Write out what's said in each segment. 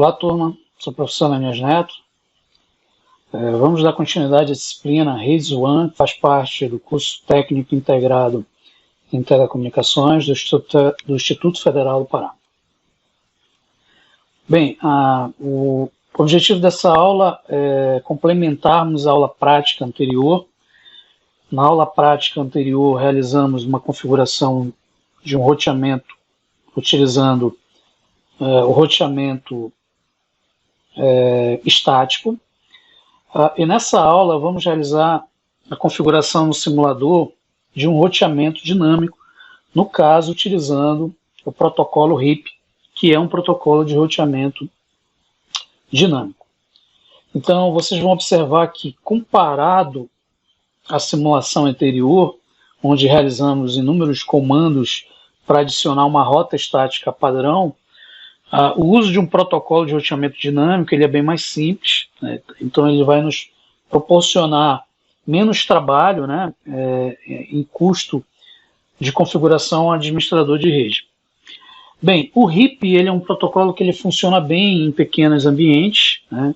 Olá, turma. Sou o professor Ananias Neto. Vamos dar continuidade à disciplina Redes WAN, que faz parte do curso técnico integrado em telecomunicações do Instituto Federal do Pará. Bem, o objetivo dessa aula é complementarmos a aula prática anterior. Na aula prática anterior, realizamos uma configuração de um roteamento utilizando o roteamento estático. E nessa aula vamos realizar a configuração no simulador de um roteamento dinâmico, no caso utilizando o protocolo RIP, que é um protocolo de roteamento dinâmico. Então vocês vão observar que, comparado à simulação anterior, onde realizamos inúmeros comandos para adicionar uma rota estática padrão, o uso de um protocolo de roteamento dinâmico ele é bem mais simples, né? Então ele vai nos proporcionar menos trabalho, né, em custo de configuração ao administrador de rede. Bem, o RIP ele é um protocolo que ele funciona bem em pequenos ambientes, né?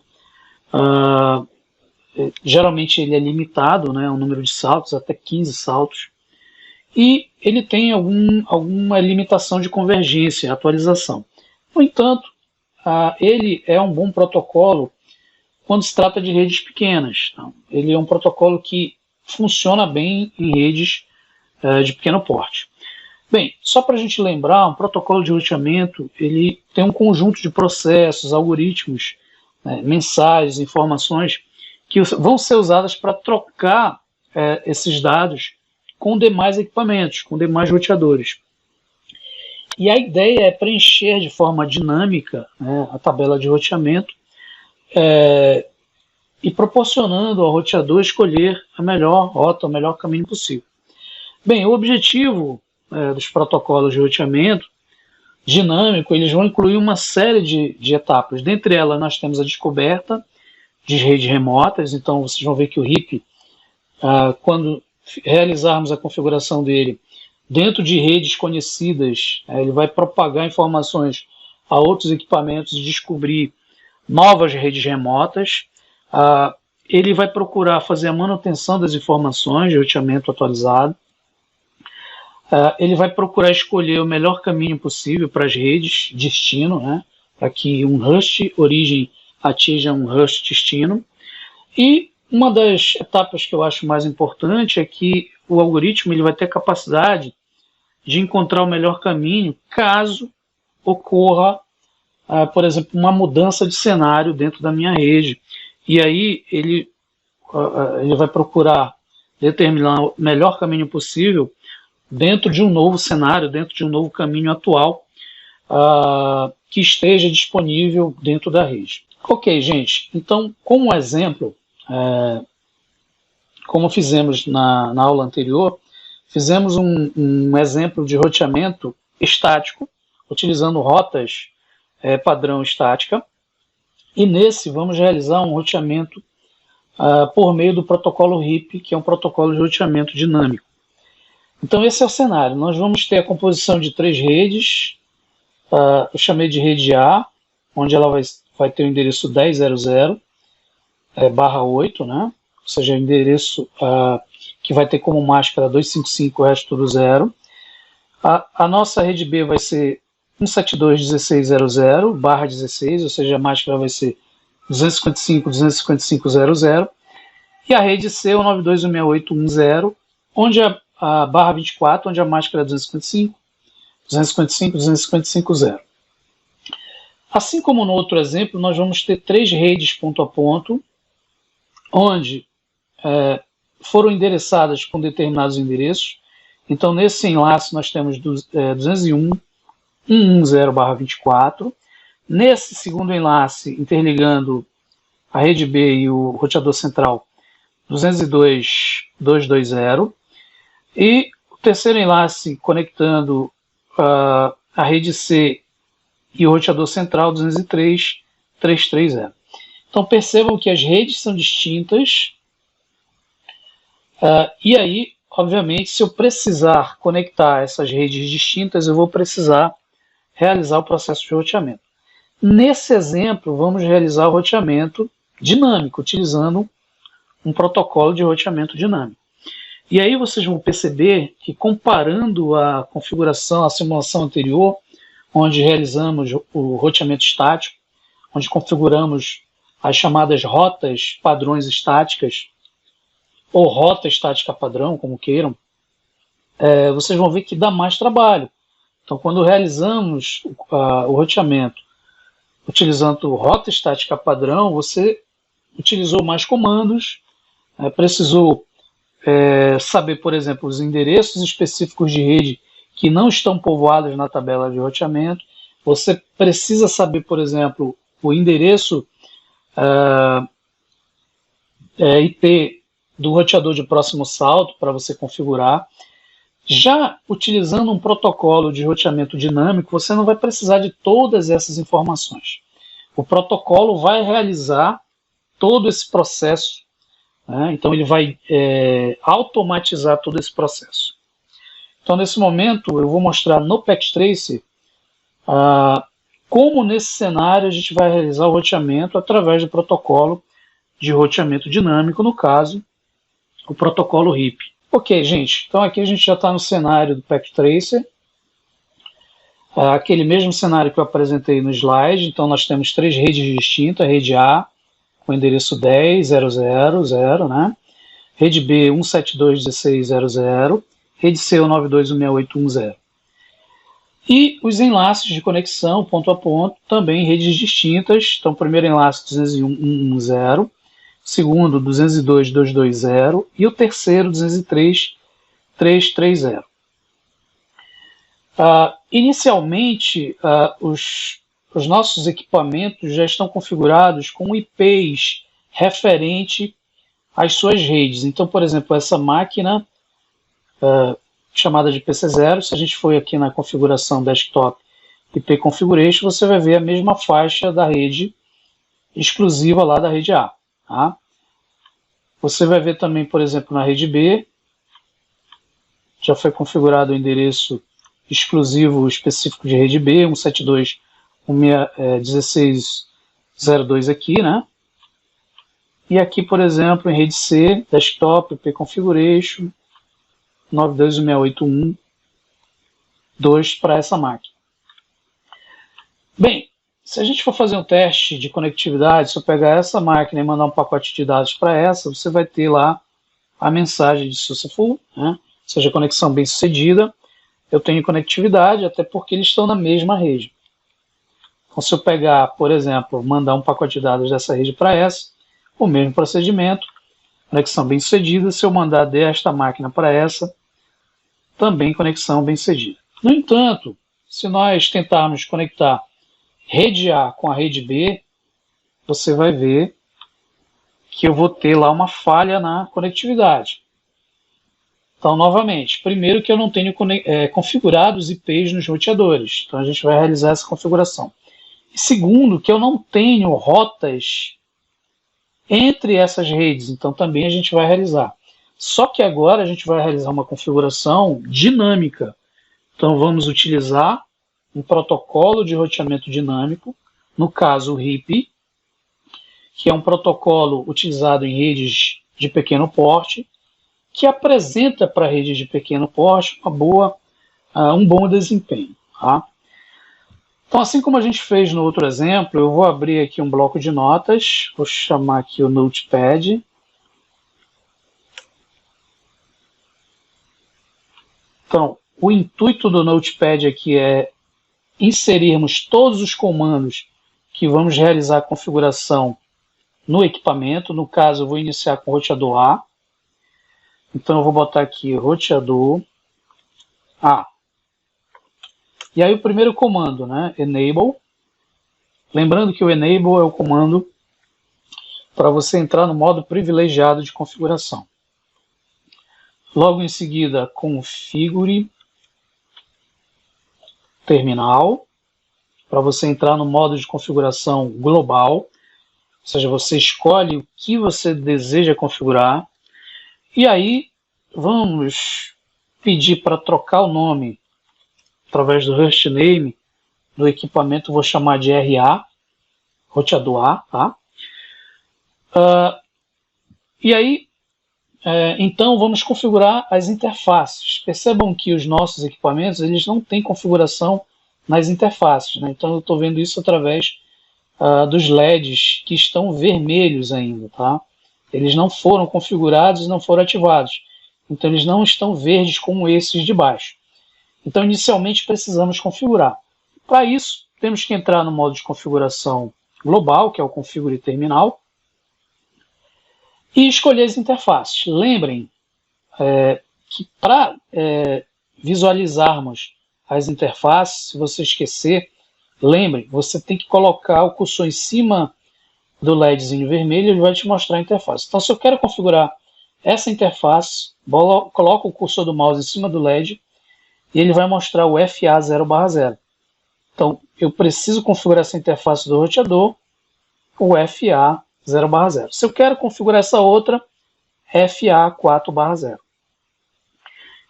Geralmente ele é limitado, né, ao número de saltos, até 15 saltos, e ele tem alguma limitação de convergência, atualização. No entanto, ele é um bom protocolo quando se trata de redes pequenas. Então, ele é um protocolo que funciona bem em redes de pequeno porte. Bem, só para a gente lembrar, um protocolo de roteamento ele tem um conjunto de processos, algoritmos, mensagens, informações que vão ser usadas para trocar esses dados com demais equipamentos, com demais roteadores. E a ideia é preencher de forma dinâmica, né, a tabela de roteamento e proporcionando ao roteador escolher a melhor rota, o melhor caminho possível. Bem, o objetivo dos protocolos de roteamento dinâmico, eles vão incluir uma série de etapas. Dentre elas, nós temos a descoberta de redes remotas. Então, vocês vão ver que o RIP, quando realizarmos a configuração dele, dentro de redes conhecidas, ele vai propagar informações a outros equipamentos e descobrir novas redes remotas. Ele vai procurar fazer a manutenção das informações de roteamento atualizado. Ele vai procurar escolher o melhor caminho possível para as redes destino, né, para que um host origem atinja um host destino. E uma das etapas que eu acho mais importante é que o algoritmo ele vai ter capacidade de encontrar o melhor caminho caso ocorra, por exemplo, uma mudança de cenário dentro da minha rede. E aí ele vai procurar determinar o melhor caminho possível dentro de um novo cenário, dentro de um novo caminho atual que esteja disponível dentro da rede. Ok, gente, então, como exemplo, como fizemos na aula anterior, fizemos um exemplo de roteamento estático, utilizando rotas padrão estática, e nesse vamos realizar um roteamento por meio do protocolo RIP, que é um protocolo de roteamento dinâmico. Então esse é o cenário. Nós vamos ter a composição de 3 redes, eu chamei de rede A, onde ela vai ter o endereço 10.0.0/8, né? Ou seja, o endereço que vai ter como máscara 255, o resto tudo 0. A nossa rede B vai ser 172.16.00/16, ou seja, a máscara vai ser 255.255.00. E a rede C, o 92.168.1.0, onde a barra 24, onde a máscara é 255.255.0. Assim como no outro exemplo, nós vamos ter 3 redes ponto a ponto, onde foram endereçadas com determinados endereços. Então, nesse enlace, nós temos 201.110/24. Nesse segundo enlace, interligando a rede B e o roteador central, 202.220. E o terceiro enlace, conectando a rede C e o roteador central, 203.330. Então, percebam que as redes são distintas. E aí, obviamente, se eu precisar conectar essas redes distintas, eu vou precisar realizar o processo de roteamento. Nesse exemplo, vamos realizar o roteamento dinâmico, utilizando um protocolo de roteamento dinâmico. E aí vocês vão perceber que, comparando a configuração, a simulação anterior, onde realizamos o roteamento estático, onde configuramos as chamadas rotas padrões estáticas, ou rota estática padrão, como queiram, vocês vão ver que dá mais trabalho. Então, quando realizamos o roteamento utilizando rota estática padrão, você utilizou mais comandos, precisou saber, por exemplo, os endereços específicos de rede que não estão povoados na tabela de roteamento. Você precisa saber, por exemplo, o endereço IP do roteador de próximo salto para você configurar. Já utilizando um protocolo de roteamento dinâmico, você não vai precisar de todas essas informações. O protocolo vai realizar todo esse processo, né? Então ele vai automatizar todo esse processo. Então, nesse momento, eu vou mostrar no Packet Tracer como, nesse cenário, a gente vai realizar o roteamento através do protocolo de roteamento dinâmico, no caso, o protocolo RIP. Ok, gente, então aqui a gente já está no cenário do Packet Tracer, aquele mesmo cenário que eu apresentei no slide. Então nós temos três redes distintas: rede A, com o endereço 10.0.0.0, né? Rede B, 172.16.00, rede C, 192.168.1.0. E os enlaces de conexão, ponto a ponto, também em redes distintas. Então, primeiro enlace 201.1.1.0, segundo 202.220 e o terceiro 203.330. Inicialmente, os nossos equipamentos já estão configurados com IPs referente às suas redes. Então, por exemplo, essa máquina chamada de PC0, se a gente for aqui na configuração desktop IP Configuration, você vai ver a mesma faixa da rede exclusiva lá da rede A. Tá? Você vai ver também, por exemplo, na rede B, já foi configurado o endereço exclusivo específico de rede B, 172.16.02 aqui, né? E aqui, por exemplo, em rede C, desktop, IP Configuration, 92.168.1.2 para essa máquina. Bem, se a gente for fazer um teste de conectividade, se eu pegar essa máquina e mandar um pacote de dados para essa, você vai ter lá a mensagem de successful, né? Seja conexão bem sucedida. Eu tenho conectividade, até porque eles estão na mesma rede. Então, se eu pegar, por exemplo, mandar um pacote de dados dessa rede para essa, o mesmo procedimento, conexão bem sucedida. Se eu mandar desta máquina para essa, também conexão bem sucedida. No entanto, se nós tentarmos conectar rede A com a rede B, você vai ver que eu vou ter lá uma falha na conectividade. Então, novamente, primeiro que eu não tenho configurado os IPs nos roteadores. Então, a gente vai realizar essa configuração. E segundo, que eu não tenho rotas entre essas redes. Então, também a gente vai realizar. Só que agora a gente vai realizar uma configuração dinâmica. Então, vamos utilizar um protocolo de roteamento dinâmico, no caso o RIP, que é um protocolo utilizado em redes de pequeno porte, que apresenta para redes de pequeno porte um bom desempenho. Tá? Então, assim como a gente fez no outro exemplo, eu vou abrir aqui um bloco de notas, vou chamar aqui o Notepad. Então, o intuito do Notepad aqui é inserirmos todos os comandos que vamos realizar a configuração no equipamento. No caso, eu vou iniciar com o roteador A. Então, eu vou botar aqui roteador A. E aí o primeiro comando, né? Enable. Lembrando que o Enable é o comando para você entrar no modo privilegiado de configuração. Logo em seguida, configure terminal, para você entrar no modo de configuração global, ou seja, você escolhe o que você deseja configurar, e aí vamos pedir para trocar o nome através do host name do equipamento, vou chamar de RA, roteador A, tá? E aí, então vamos configurar as interfaces. Percebam que os nossos equipamentos, eles não têm configuração nas interfaces, né? Então eu estou vendo isso através dos LEDs que estão vermelhos ainda, tá? Eles não foram configurados, não foram ativados. Então eles não estão verdes como esses de baixo. Então inicialmente precisamos configurar. Para isso, temos que entrar no modo de configuração global, que é o Configure Terminal, e escolher as interfaces. Lembrem que para visualizarmos as interfaces, se você esquecer, lembre, você tem que colocar o cursor em cima do LEDzinho vermelho, ele vai te mostrar a interface. Então, se eu quero configurar essa interface, coloco o cursor do mouse em cima do LED e ele vai mostrar o FA 0/0. Então, eu preciso configurar essa interface do roteador, o FA 0/0. Se eu quero configurar essa outra, FA 4/0.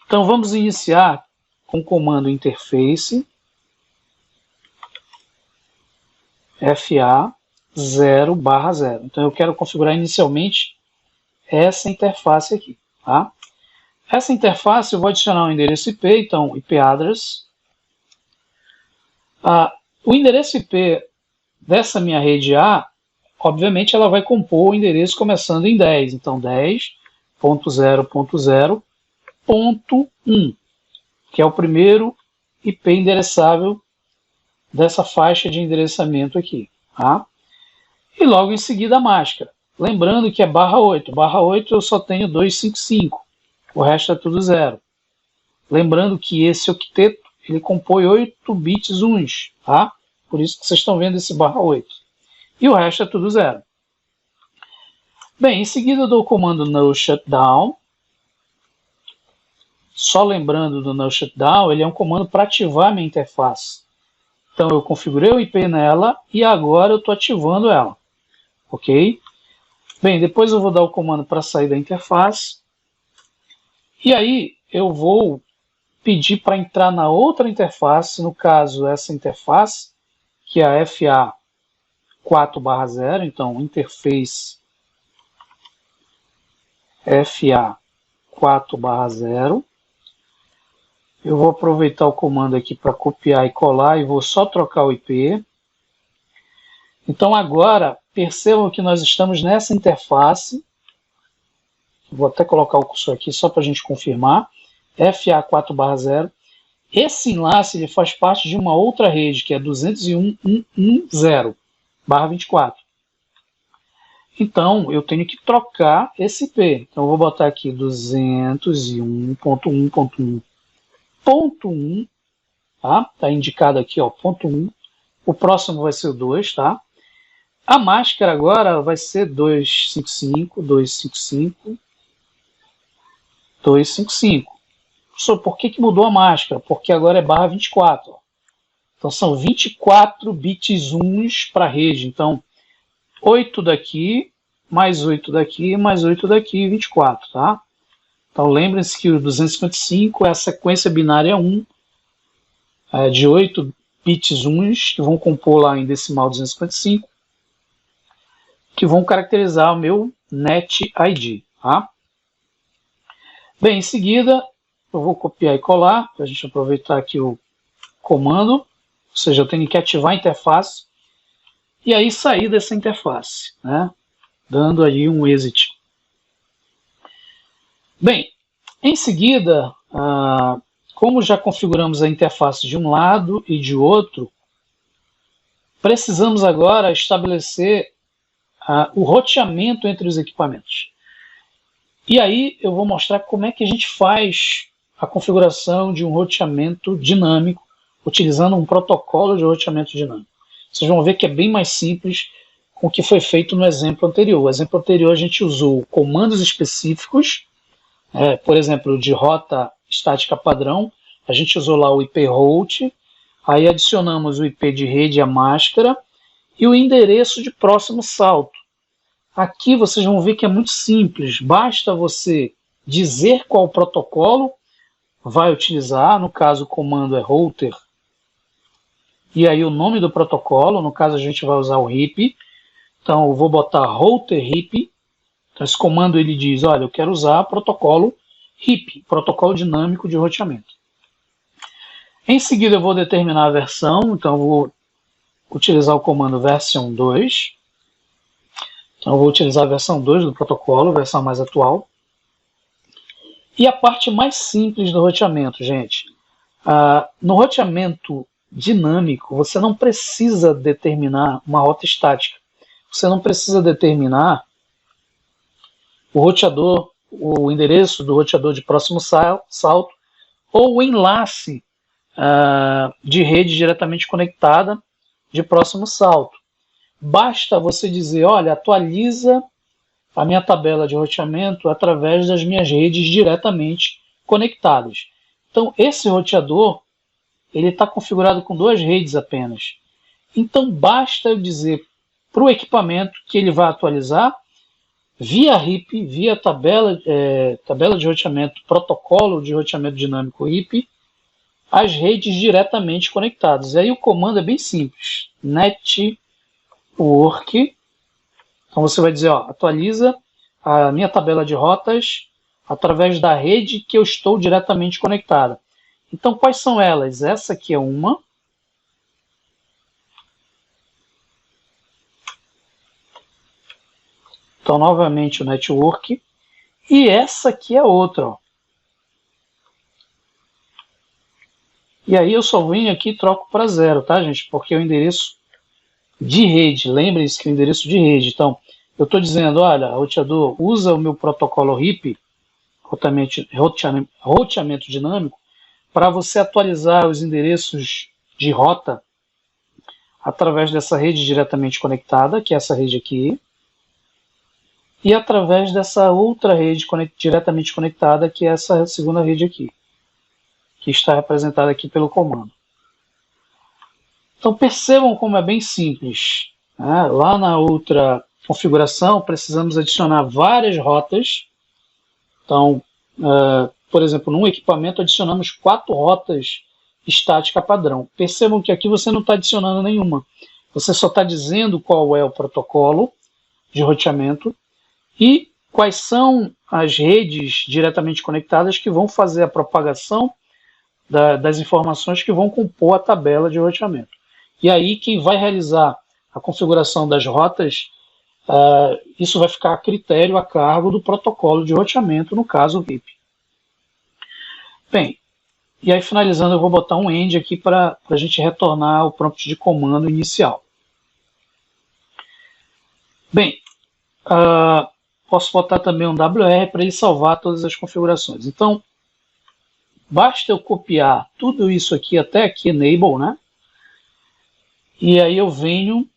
Então, vamos iniciar com o comando interface FA 0/0. Então eu quero configurar inicialmente essa interface aqui, tá? Essa interface eu vou adicionar um endereço IP, então IP address. O endereço IP dessa minha rede A, obviamente ela vai compor o endereço começando em 10, então 10.0.0.1, que é o primeiro IP endereçável dessa faixa de endereçamento aqui, tá? E logo em seguida a máscara. Lembrando que é /8. /8 eu só tenho 255. O resto é tudo 0. Lembrando que esse octeto, ele compõe 8 bits uns, tá? Por isso que vocês estão vendo esse /8. E o resto é tudo 0. Bem, em seguida eu dou o comando no shutdown. Só lembrando do no shutdown, ele é um comando para ativar a minha interface. Então eu configurei o IP nela e agora eu estou ativando ela. Ok? Bem, depois eu vou dar o comando para sair da interface. E aí eu vou pedir para entrar na outra interface, no caso essa interface, que é a FA 4/0, então interface FA 4/0. Eu vou aproveitar o comando aqui para copiar e colar e vou só trocar o IP. Então agora, percebam que nós estamos nessa interface. Vou até colocar o cursor aqui só para a gente confirmar. FA 4/0. Esse enlace ele faz parte de uma outra rede, que é 201.110/24. Então, eu tenho que trocar esse IP. Então, eu vou botar aqui 201.1.1.1, tá? Tá indicado aqui, ó, ponto 1. O próximo vai ser o 2, tá? A máscara agora vai ser 255, 255, 255. Professor, por que mudou a máscara? Porque agora é /24. Ó. Então, são 24 bits uns para a rede. Então, 8 daqui, mais 8 daqui, mais 8 daqui, 24, tá? Então lembrem-se que o 255 é a sequência binária 1 de 8 bits uns que vão compor lá em decimal 255, que vão caracterizar o meu NET ID, tá? Bem, em seguida eu vou copiar e colar, para a gente aproveitar aqui o comando, ou seja, eu tenho que ativar a interface, e aí sair dessa interface, né? Dando aí um exit. Bem, em seguida, como já configuramos a interface de um lado e de outro, precisamos agora estabelecer o roteamento entre os equipamentos. E aí eu vou mostrar como é que a gente faz a configuração de um roteamento dinâmico, utilizando um protocolo de roteamento dinâmico. Vocês vão ver que é bem mais simples com o que foi feito no exemplo anterior. No exemplo anterior a gente usou comandos específicos, por exemplo, de rota estática padrão, a gente usou lá o IP route, aí adicionamos o IP de rede à máscara e o endereço de próximo salto. Aqui vocês vão ver que é muito simples, basta você dizer qual protocolo vai utilizar, no caso o comando é router e aí o nome do protocolo, no caso a gente vai usar o RIP, então eu vou botar router RIP, então esse comando ele diz, olha, eu quero usar protocolo RIP, protocolo dinâmico de roteamento. Em seguida eu vou determinar a versão, então eu vou utilizar o comando version2, então eu vou utilizar a versão 2 do protocolo, a versão mais atual. E a parte mais simples do roteamento, gente, no roteamento dinâmico, você não precisa determinar uma rota estática. Você não precisa determinar o roteador, o endereço do roteador de próximo salto ou o enlace de rede diretamente conectada de próximo salto. Basta você dizer, olha, atualiza a minha tabela de roteamento através das minhas redes diretamente conectadas. Então, esse roteador ele está configurado com 2 redes apenas. Então, basta eu dizer para o equipamento que ele vai atualizar via RIP, via tabela de roteamento, protocolo de roteamento dinâmico RIP, as redes diretamente conectadas. E aí o comando é bem simples, network. Então você vai dizer, ó, atualiza a minha tabela de rotas através da rede que eu estou diretamente conectada. Então quais são elas? Essa aqui é uma. Então novamente o network. E essa aqui é outra, ó. E aí eu só venho aqui e troco para 0, tá, gente? Porque é o endereço de rede. Lembrem-se que é o endereço de rede. Então, eu estou dizendo, olha, roteador, usa o meu protocolo RIP, roteamento dinâmico, para você atualizar os endereços de rota através dessa rede diretamente conectada, que é essa rede aqui, e através dessa outra rede diretamente conectada, que é essa segunda rede aqui, que está representada aqui pelo comando. Então percebam como é bem simples, né? Lá na outra configuração precisamos adicionar várias rotas. Então, por exemplo, num equipamento adicionamos 4 rotas estática padrão. Percebam que aqui você não está adicionando nenhuma. Você só está dizendo qual é o protocolo de roteamento e quais são as redes diretamente conectadas que vão fazer a propagação das informações que vão compor a tabela de roteamento. E aí quem vai realizar a configuração das rotas, isso vai ficar a critério, a cargo do protocolo de roteamento, no caso o RIP. Bem, e aí finalizando eu vou botar um end aqui para a gente retornar ao prompt de comando inicial. Bem, posso botar também um WR para ele salvar todas as configurações. Então, basta eu copiar tudo isso aqui até aqui, enable, né? E aí eu venho,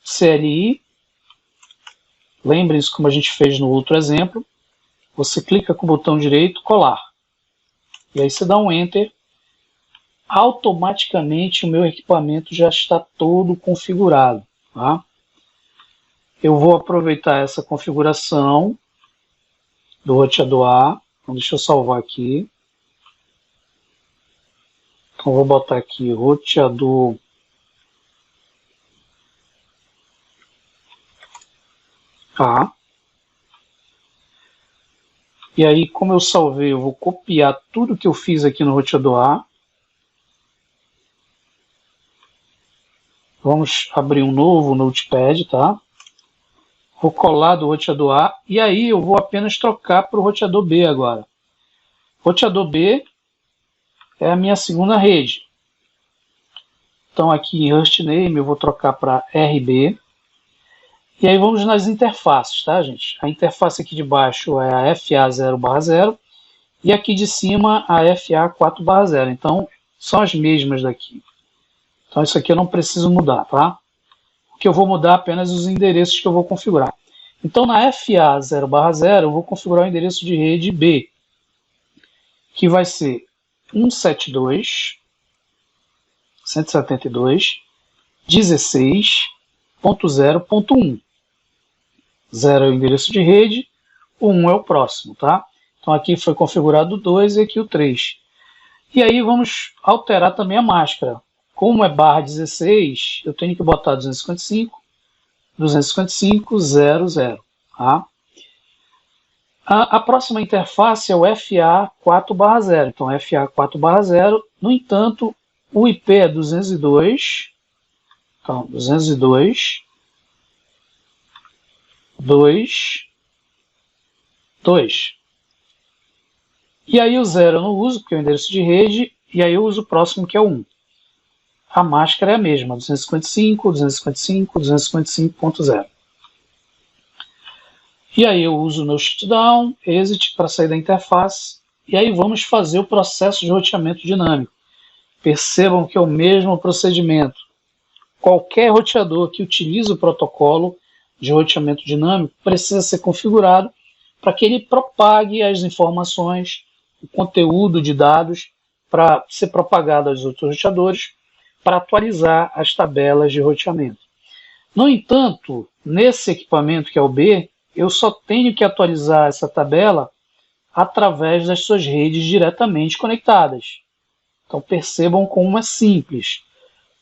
CLI, lembrem-se como a gente fez no outro exemplo, você clica com o botão direito, colar. E aí você dá um Enter, automaticamente o meu equipamento já está todo configurado. Tá? Eu vou aproveitar essa configuração do roteador A, então deixa eu salvar aqui. Então vou botar aqui roteador A. E aí, como eu salvei, eu vou copiar tudo que eu fiz aqui no roteador A. Vamos abrir um novo Notepad, tá? Vou colar do roteador A e aí eu vou apenas trocar para o roteador B agora. Roteador B é a minha segunda rede. Então aqui em hostname eu vou trocar para RB. E aí vamos nas interfaces, tá, gente? A interface aqui de baixo é a FA0/0 e aqui de cima a FA4/0. Então são as mesmas daqui. Então isso aqui eu não preciso mudar, tá? O que eu vou mudar é apenas os endereços que eu vou configurar. Então na FA0/0 eu vou configurar o endereço de rede B, que vai ser 172.168.16.0.1. 0 é o endereço de rede, o 1 é o próximo, tá? Então aqui foi configurado o 2 e aqui o 3. E aí vamos alterar também a máscara. como é barra 16, eu tenho que botar 255, 255, 00. Tá? A próxima interface é o FA4/0. Então, FA4/0. No entanto, o IP é 202. Então, 202, 2, 2. E aí o 0 eu não uso, porque é o endereço de rede, e aí eu uso o próximo, que é o 1. A máscara é a mesma, 255, 255, 255.0. E aí eu uso o meu shutdown, exit para sair da interface, e aí vamos fazer o processo de roteamento dinâmico. Percebam que é o mesmo procedimento. Qualquer roteador que utilize o protocolo de roteamento dinâmico precisa ser configurado para que ele propague as informações, o conteúdo de dados para ser propagado aos outros roteadores, para atualizar as tabelas de roteamento. No entanto, nesse equipamento que é o B, eu só tenho que atualizar essa tabela através das suas redes diretamente conectadas. Então percebam como é simples.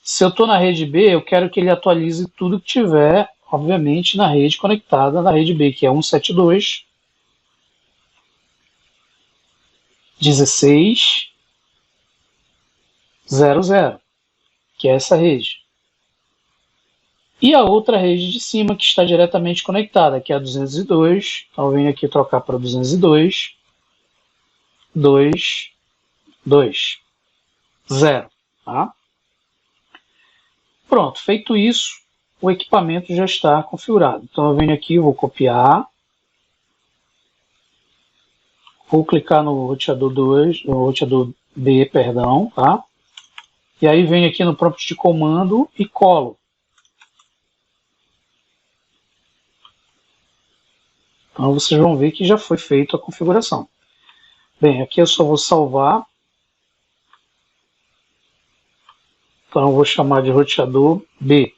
Se eu estou na rede B, eu quero que ele atualize tudo que tiver, obviamente, na rede conectada na rede B, que é 172.16.00, que é essa rede. E a outra rede de cima que está diretamente conectada, que é a 202. Então eu venho aqui trocar para 202.2.2.0. Tá? Pronto, feito isso, o equipamento já está configurado. Então eu venho aqui, vou copiar, vou clicar no roteador 2, no roteador B, perdão, tá? E aí venho aqui no prompt de comando e colo. Então vocês vão ver que já foi feita a configuração. Bem, aqui eu só vou salvar. Então eu vou chamar de roteador B.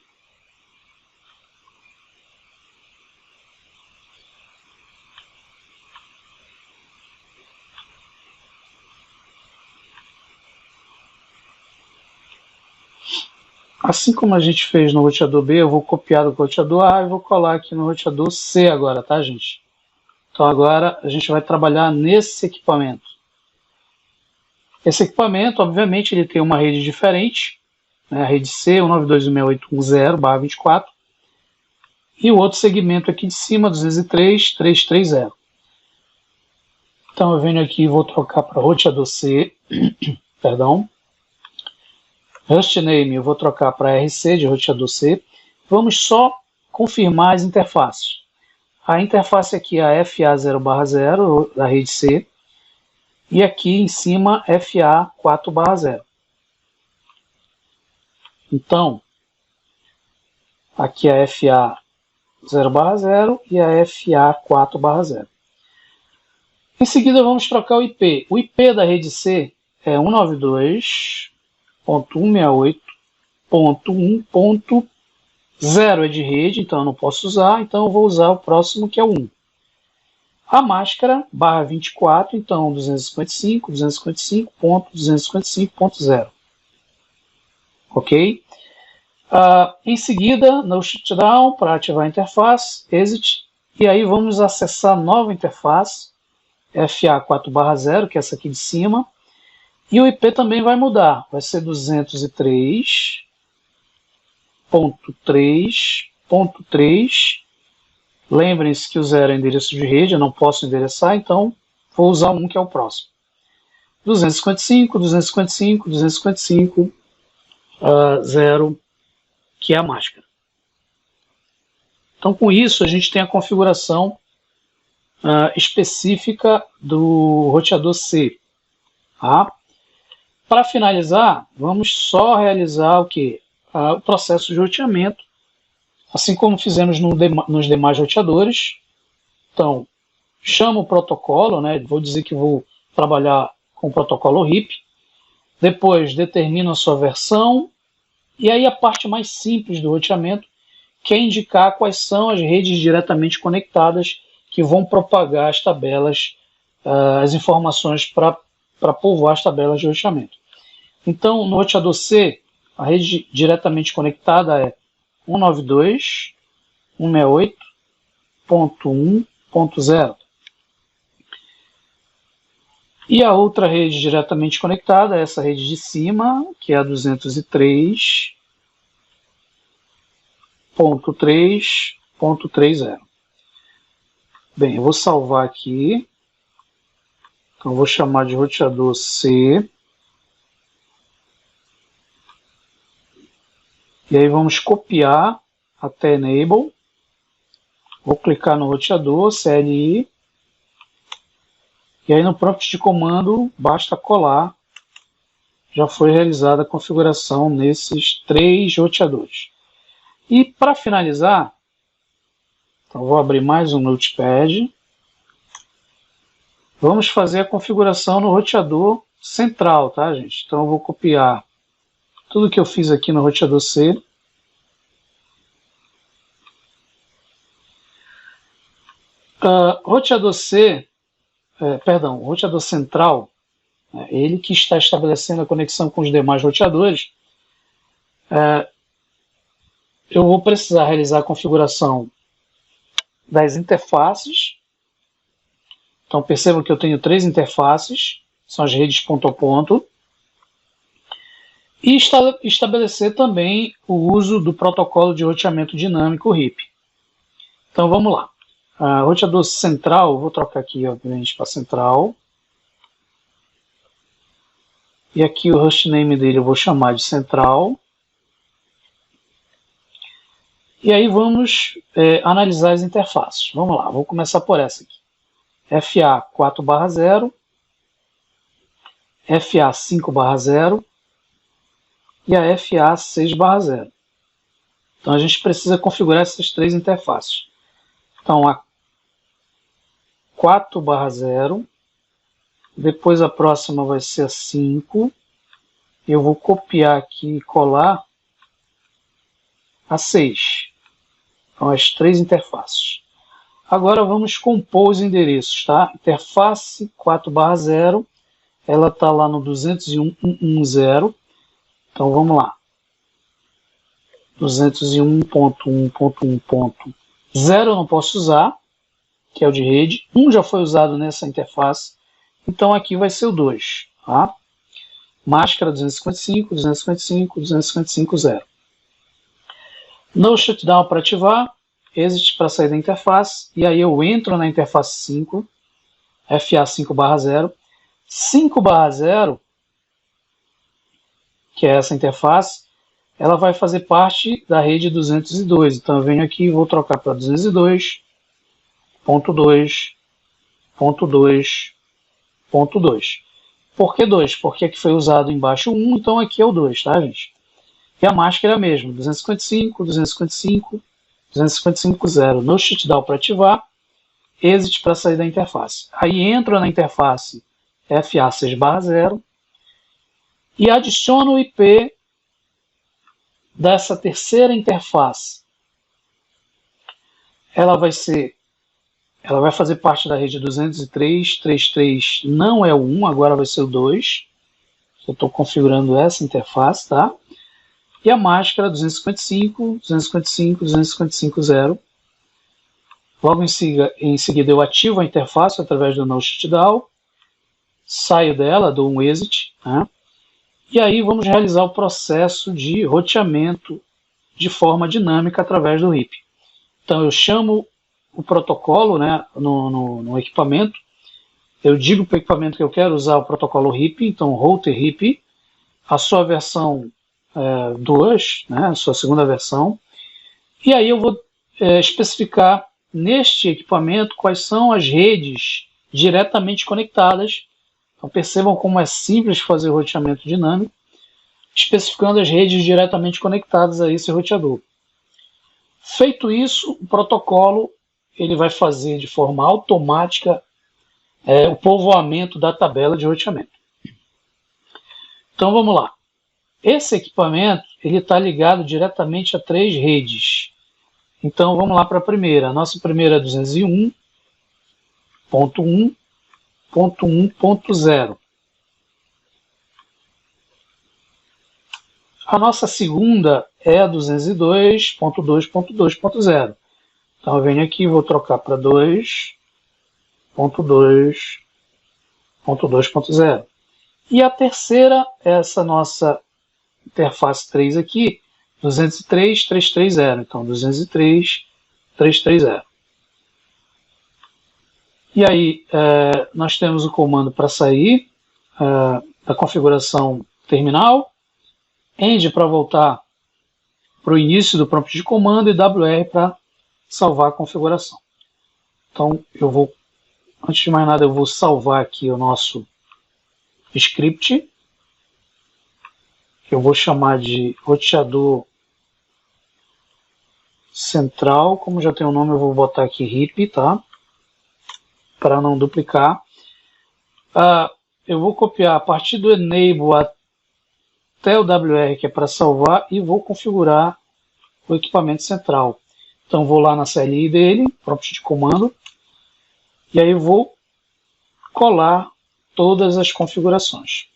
Assim como a gente fez no roteador B, eu vou copiar do roteador A e vou colar aqui no roteador C agora, tá, gente? Então agora a gente vai trabalhar nesse equipamento. Esse equipamento, obviamente, ele tem uma rede diferente, né, a rede C, 192.168.10/24, e o outro segmento aqui de cima, 203.330. Então eu venho aqui e vou trocar para roteador C, perdão. Hostname eu vou trocar para RC de roteador C. Vamos só confirmar as interfaces. A interface aqui é a FA0/0 da rede C e aqui em cima FA4/0. Então, aqui é a FA0/0 e a FA4/0. Em seguida vamos trocar o IP. O IP da rede C é 192.168.1.0 é de rede, então eu não posso usar, então eu vou usar o próximo que é o 1. A máscara, barra 24, então 255, 255.255.0. Ok? Em seguida, no shutdown, para ativar a interface, exit, e aí vamos acessar a nova interface, FA4/0, que é essa aqui de cima, e o IP também vai mudar, vai ser 203.3.3. Lembrem-se que o 0 é endereço de rede, eu não posso endereçar, então vou usar um que é o próximo. 255, 255, 255, 0, que é a máscara. Então com isso a gente tem a configuração específica do roteador C. Tá? Para finalizar, vamos só realizar o que? O processo de roteamento, assim como fizemos nos demais roteadores. Então, chamo o protocolo, né? Vou dizer que vou trabalhar com o protocolo RIP, depois determino a sua versão, e aí a parte mais simples do roteamento, que é indicar quais são as redes diretamente conectadas que vão propagar as tabelas, as informações para povoar as tabelas de roteamento. Então, no roteador C, a rede diretamente conectada é 192.168.1.0. E a outra rede diretamente conectada é essa rede de cima, que é a 203.3.30. Bem, eu vou salvar aqui. Então, eu vou chamar de roteador C. E aí vamos copiar até Enable. Vou clicar no roteador, CLI. E aí no prompt de comando, basta colar. Já foi realizada a configuração nesses 3 roteadores. E para finalizar, então vou abrir mais um Notepad. Vamos fazer a configuração no roteador central, tá, gente? Então eu vou copiar tudo que eu fiz aqui no roteador C. Roteador C, roteador central, ele que está estabelecendo a conexão com os demais roteadores. Eu vou precisar realizar a configuração das interfaces. Então percebam que eu tenho 3 interfaces, são as redes ponto a ponto. E estabelecer também o uso do protocolo de roteamento dinâmico RIP. Então vamos lá. Roteador central, vou trocar aqui obviamente para central. E aqui o hostname dele eu vou chamar de central. E aí vamos analisar as interfaces. Vamos lá, vou começar por essa aqui. FA 4/0, FA 5/0 e a FA 6/0. Então a gente precisa configurar essas 3 interfaces. Então a 4/0, depois a próxima vai ser a 5, eu vou copiar aqui e colar a 6. Então as 3 interfaces. Agora vamos compor os endereços, tá? Interface 4/0, ela está lá no 201.1.1.0. Então vamos lá. 201.1.1.0 eu não posso usar, que é o de rede. 1 já foi usado nessa interface, então aqui vai ser o 2. Tá? Máscara 255, 255, 255, 0. No shutdown para ativar, exit para sair da interface, e aí eu entro na interface 5, FA 5/0. 5/0, que é essa interface, ela vai fazer parte da rede 202. Então eu venho aqui e vou trocar para 202.2.2.2. Por que 2? Porque aqui foi usado embaixo 1, então aqui é o 2, tá, gente? E a máscara é a mesma, 255, 255, 255, 0. No shutdown para ativar, exit para sair da interface. Aí entro na interface FA 6/0 e adiciono o IP dessa terceira interface. Ela vai fazer parte da rede 203.33, não é o 1, agora vai ser o 2. Eu estou configurando essa interface, tá? E a máscara 255, 255, 255, 0. Logo em seguida eu ativo a interface através do no shutdown, saio dela, dou um exit, né? E aí vamos realizar o processo de roteamento de forma dinâmica através do RIP. Então eu chamo o protocolo, né, no equipamento, eu digo para o equipamento que eu quero usar o protocolo RIP, então router RIP, a sua versão 2, né, a sua segunda versão, e aí eu vou especificar neste equipamento quais são as redes diretamente conectadas. Então percebam como é simples fazer o roteamento dinâmico, especificando as redes diretamente conectadas a esse roteador. Feito isso, o protocolo ele vai fazer de forma automática o povoamento da tabela de roteamento. Então vamos lá. Esse equipamento ele está ligado diretamente a 3 redes. Então vamos lá para a primeira. A nossa primeira é 201.1.1.0. A nossa segunda é a 202.2.2.0. Então eu venho aqui e vou trocar para 2.2.2.0. E a terceira é essa nossa interface 3 aqui, 203.330. Então 203.330. E aí nós temos o comando para sair da configuração terminal, end para voltar para o início do prompt de comando e WR para salvar a configuração. Então eu vou, antes de mais nada, eu vou salvar aqui o nosso script, que eu vou chamar de roteador central. Como já tem o nome, eu vou botar aqui RIP, tá? Para não duplicar. Eu vou copiar a partir do enable até o WR, que é para salvar, e vou configurar o equipamento central. Então vou lá na CLI dele, prompt de comando, e aí eu vou colar todas as configurações.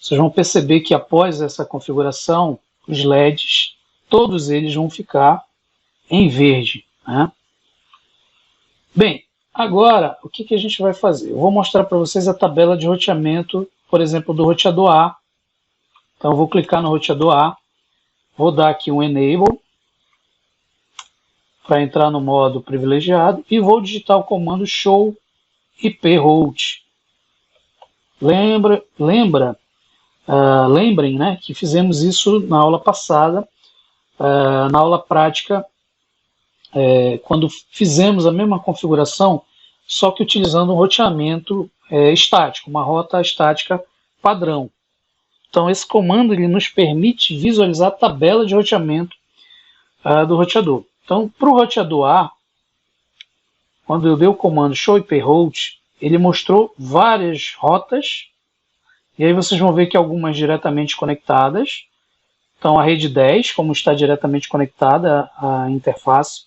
Vocês vão perceber que após essa configuração, os LEDs, todos eles vão ficar em verde, né? Bem, agora o que a gente vai fazer? Eu vou mostrar para vocês a tabela de roteamento, por exemplo, do roteador A. Então eu vou clicar no roteador A, vou dar aqui um Enable, para entrar no modo privilegiado, e vou digitar o comando show IP route. Lembrem, né, que fizemos isso na aula passada, na aula prática, quando fizemos a mesma configuração, só que utilizando um roteamento estático, uma rota estática padrão. Então esse comando ele nos permite visualizar a tabela de roteamento do roteador. Então, para o roteador A, quando eu dei o comando show IP route, ele mostrou várias rotas, e aí vocês vão ver que algumas diretamente conectadas. Então a rede 10, como está diretamente conectada à interface,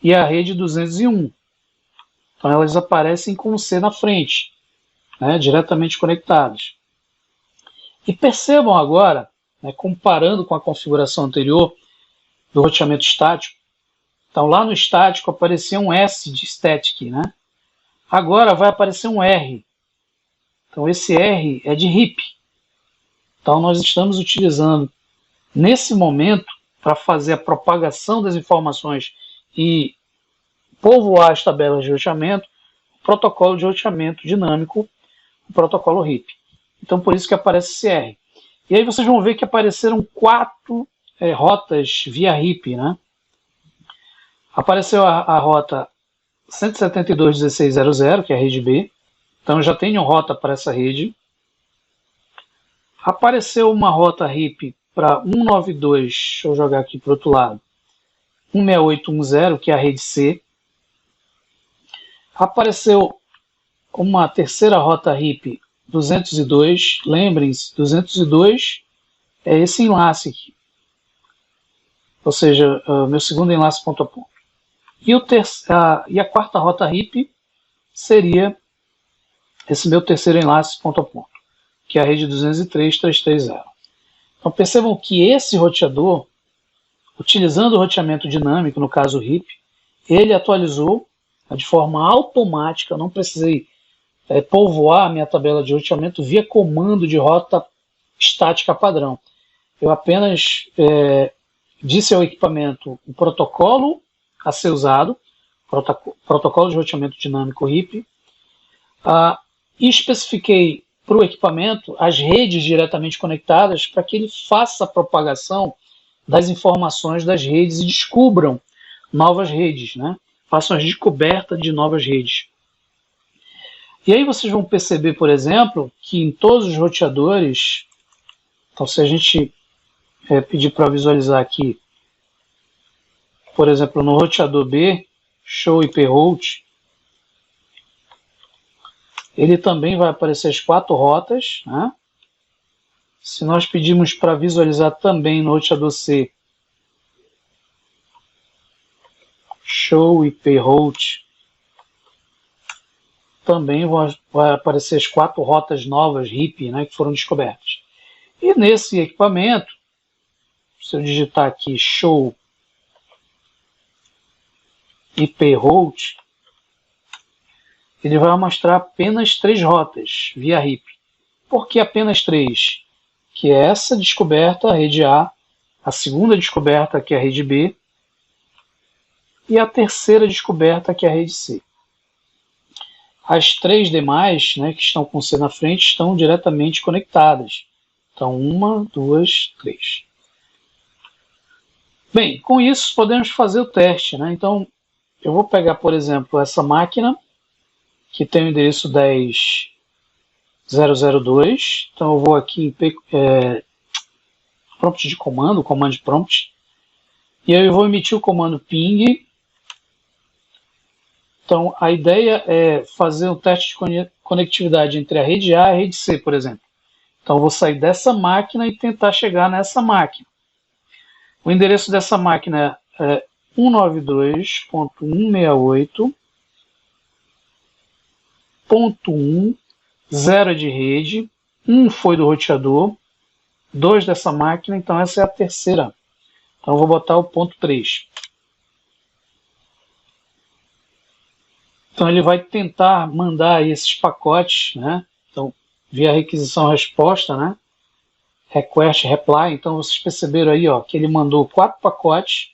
e a rede 201. Então elas aparecem com o C na frente, né, diretamente conectadas. E percebam agora, né, comparando com a configuração anterior do roteamento estático, então lá no estático aparecia um S de static, né? Agora vai aparecer um R. Então esse R é de RIP. Então nós estamos utilizando nesse momento, para fazer a propagação das informações e povoar as tabelas de roteamento, o protocolo de roteamento dinâmico, o protocolo RIP. Então por isso que aparece esse R. E aí vocês vão ver que apareceram 4 rotas via RIP, né? Apareceu a rota 172.16.00, que é a rede B. Então eu já tenho rota para essa rede. Apareceu uma rota RIP para 192, deixa eu jogar aqui para o outro lado, 168.10, que é a rede C. Apareceu uma terceira rota RIP 202, lembrem-se, 202 é esse enlace aqui, ou seja, meu segundo enlace ponto a ponto. E a quarta rota RIP seria esse meu terceiro enlace ponto a ponto, que é a rede 203.330. Então percebam que esse roteador, utilizando o roteamento dinâmico, no caso RIP, ele atualizou de forma automática, não precisei povoar a minha tabela de roteamento via comando de rota estática padrão. Eu apenas disse ao equipamento o protocolo a ser usado, protocolo de roteamento dinâmico RIP, e especifiquei para o equipamento as redes diretamente conectadas para que ele faça a propagação das informações das redes e descubram novas redes, né? Façam a descoberta de novas redes. E aí vocês vão perceber, por exemplo, que em todos os roteadores, então se a gente pedir para visualizar aqui, por exemplo, no roteador B, show IP route, ele também vai aparecer as 4 rotas, né? Se nós pedirmos para visualizar também no roteador C, show IP route, também vai aparecer as 4 rotas novas RIP, né, que foram descobertas. E nesse equipamento, se eu digitar aqui show IP route, ele vai mostrar apenas 3 rotas via RIP. Por que apenas 3? Que é essa descoberta, a rede A, a segunda descoberta, que é a rede B, e a terceira descoberta, que é a rede C. As 3 demais, né, que estão com C na frente, estão diretamente conectadas. Então, 1, 2, 3. Bem, com isso podemos fazer o teste, né? Então, eu vou pegar, por exemplo, essa máquina, que tem o endereço 10.002. Então, eu vou aqui em prompt de comando, command prompt, e aí eu vou emitir o comando ping. Então, a ideia é fazer um teste de conectividade entre a rede A e a rede C, por exemplo. Então, eu vou sair dessa máquina e tentar chegar nessa máquina. O endereço dessa máquina é 192.168.1, 0 é de rede, 1 foi do roteador, 2 dessa máquina, então essa é a terceira. Então, eu vou botar o ponto 3. Então, ele vai tentar mandar esses pacotes, né? Então, via requisição-resposta, né? Request, reply. Então, vocês perceberam aí, ó, que ele mandou 4 pacotes,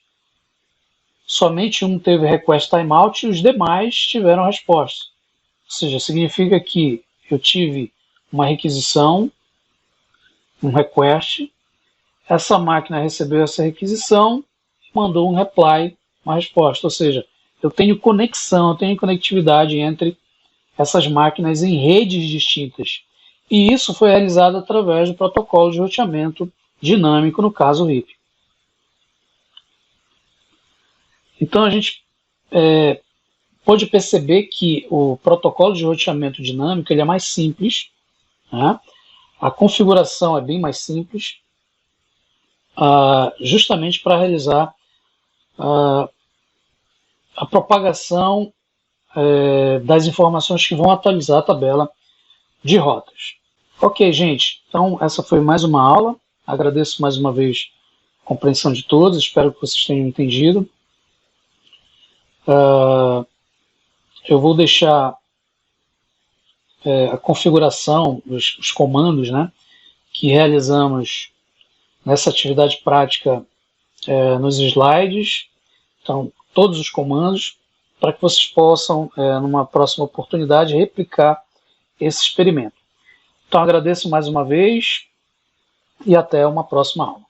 somente um teve request timeout e os demais tiveram resposta. Ou seja, significa que eu tive uma requisição, um request, essa máquina recebeu essa requisição e mandou um reply, uma resposta. Ou seja, eu tenho conexão, eu tenho conectividade entre essas máquinas em redes distintas. E isso foi realizado através do protocolo de roteamento dinâmico, no caso RIP. Então a gente pode perceber que o protocolo de roteamento dinâmico ele é mais simples, né? A configuração é bem mais simples, justamente para realizar a propagação das informações que vão atualizar a tabela de rotas. Ok, gente, então essa foi mais uma aula. Agradeço mais uma vez a compreensão de todos, espero que vocês tenham entendido. Eu vou deixar a configuração, os comandos, né, que realizamos nessa atividade prática nos slides. Então, todos os comandos, para que vocês possam, numa próxima oportunidade, replicar esse experimento. Então, agradeço mais uma vez e até uma próxima aula.